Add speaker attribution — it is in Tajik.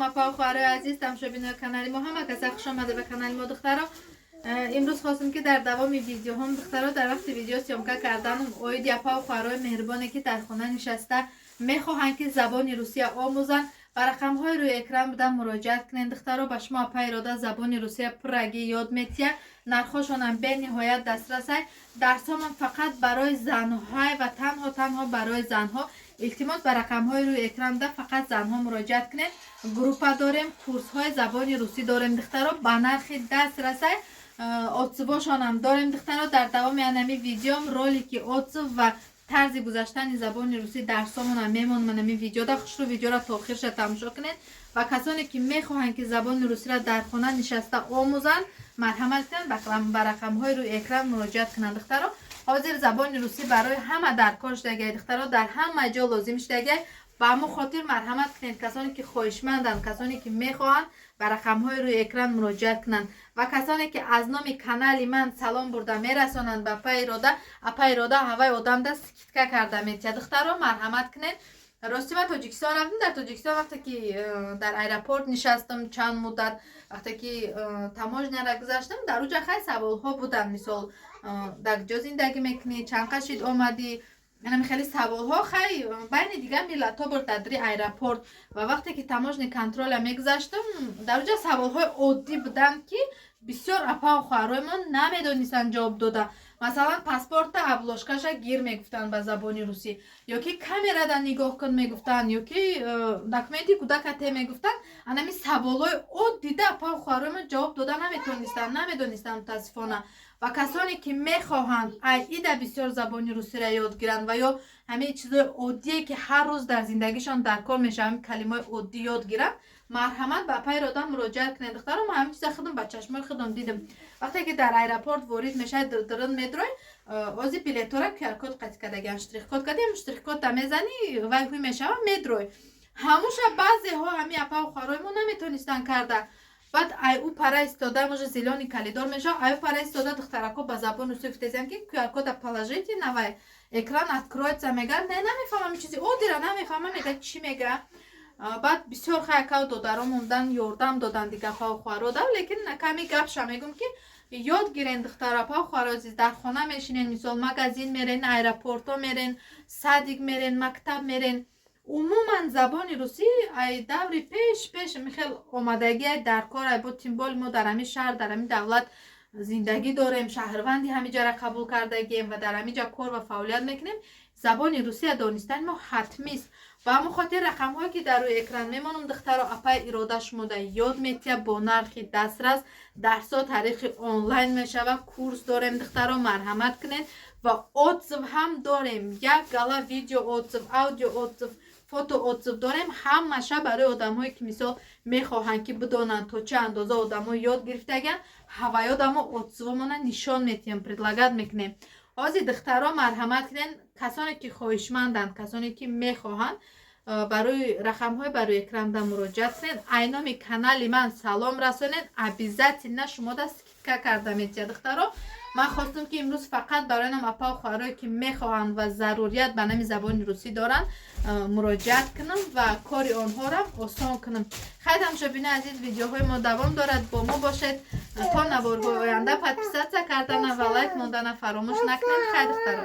Speaker 1: салом апа хӯарои азиз тамошобинои канали мо ҳама каса хуш омада ба канали мо духтаро. имрӯз хостам ки дар давоми видеоҳом духтаро дар вақти видео сёмка карданам оиди апа хӯарои меҳрубоне ки дар хона нишаста мехоҳанд ки забони русия омӯзанд ба рақамҳои рӯи экран будан муроҷиат кунед духтаро. Ба шумо апа ирода забони русия пуррагӣ ёд метиҳад. Нархошонам бениҳоят дастрасай. дарсомам фақат барои занҳо ва танҳо барои занҳо. илтимос ба рақамҳои рӯи экран да фақат занҳо муроҷиат кунед. группа дорем, курсҳои забони русӣ дорем духтаро ба нархи дастрасай. отзывошонам дорем духтаро. дар давоми анами видеом ролики отзыв ва тарзи гузаштани забони русӣ дарсомонам мемонам анами видеода. хушрӯ видеоро то охирша тамошо кунед ва касоне ки мехоҳанд ки забони русиро дар хона нишаста омӯзанд марҳамат кунед ба рақамҳои рӯи экран муроҷиат кунанд духтаро. ҳозир забони русӣ барои ҳама дар кор шудагай духтаро, дар ҳама ҷо лозим шудагай. ба мо хотир марҳамат кунед касоне ки хоҳишманданд, касоне ки мехоҳанд ба рақамҳои рӯи экран муроҷиат кунанд ва касоне ки аз номи канали ман салом бурда мерасонанд ба апа ирода ҳавай одамда скидка карда метиҳад духтаро. марҳамат кунед. рости ман тоҷикистон рафтам. дар тоҷикистон вақте ки дар аэропорт нишастам чанд муддат, вақте ки таможняра гузаштам, дар уҷа хай саволҳо буданд. мисол дар ҷо зиндагӣ мекунӣ, чанд қашид омадӣ, яъне хеле саволҳо хай байни дигар миллатҳо буд дар дри аэропорт. ва вақте ки таможни контроля мегузаштам, дар уҷа саволҳои оддӣ буданд ки бисёр апа хӯарои мо намедонистанд ҷавоб дода. масалан паспорта аблошкаша гир мегуфтанд ба забони русӣ, ё ки камерада нигоҳ кун мегуфтанд, ё ки документи кӯдакате мегуфтанд. анами саволҳои оддида апа хӯарои мо ҷавоб дода намедонистанд мутаассифона. ва касоне ки мехоҳанд айда бисёр забони русиро ёд гиранд ва ё ҳамин чизои оддие ки ҳар рӯз дар зиндагишон дар кор мешаванд калимаи оддӣ ёд гиранд, марҳамат ба апа ирода муроҷиат кунед духтаро. ман ҳамин чиза худам ба чашмои худам дидам. вақте ки дар аэропорт ворид мешавед, дирин медрой ози билетора QR-код қатӣ кардагиан, штрих-код кадем, штрих-кодта мезанӣ вай ҳуй мешава медрой. ҳамуша баъзеҳо ҳамин апа хӯарои мо наметонистанд карда. баъд ай ӯ пара истода може зелёни калидор мешава, ай ӯ пара истода духтарако ба забони русӣ гуфтезиам ки QR-кода положите на вай экран откроется. мегӯяд не намефаҳмам чизи оддира намефаҳмам, мегӯяд чӣ мегӯя. баъд бисёр хайкав додаро мондан ёрдам доданд дига апа хӯарода. лекин ками гапша мегӯм ки ёд гирен духтар апа хӯаро азиз. дар хона мешинен, мисол магазин мерен, аэропорто мерен, садик мерен, мактаб мерен. умуман забони русӣ ай даври пеш хел омадагӣ дар кор ай буд. тим боли мо дар ҳамин шаҳр, дар ҳамин давлат зиндагӣ дорем, шаҳрванди ҳамиҷаро қабул кардагием ва дар ҳамиҷа кор ва фаъолият мекунем. забони русия донистани мо ҳатмист. ба ҳамон хотир рақамҳое ки дар рӯи экран мемонам духтаро апа ирода шумода ёд метиҳад бо нархи дастрас. дарсо тариқи онлайн мешава. курс дорем духтаро, марҳамат кунед. ва отзыв ҳам дорем. як гала видео отзыв, аудио отзыв, фото отзыв дорем. ҳамаша барои одамҳое ки мисол мехоҳанд ки бидонанд то чӣ андоза одамҳо ёд гирифтагианд. ҳаваёдамо отзывомона нишон метиҳем, предлагат мекунем. ҳозир духтаро марҳамат кунед. касоне ки хоҳишманданд, касоне ки мехоҳанд барои рақамҳои барои экран да муроҷиат кунед. айноми канали ман салом расонед. обязательно шумода скидка карда метиҳад духтаро. ман хостам ки имрӯз фақат барои нам апа хӯарое ки мехоҳанд ва зарурият ба нами забони русӣ доранд муроҷиат кунам ва кори онҳоро осон кунам. хай тамошобинои азиз, видеоҳои мо давом дорад. бо мо бошед. то наворҳои оянда подписатсия кардана ва лайк мондана фаромӯш накунед. хай духтаро.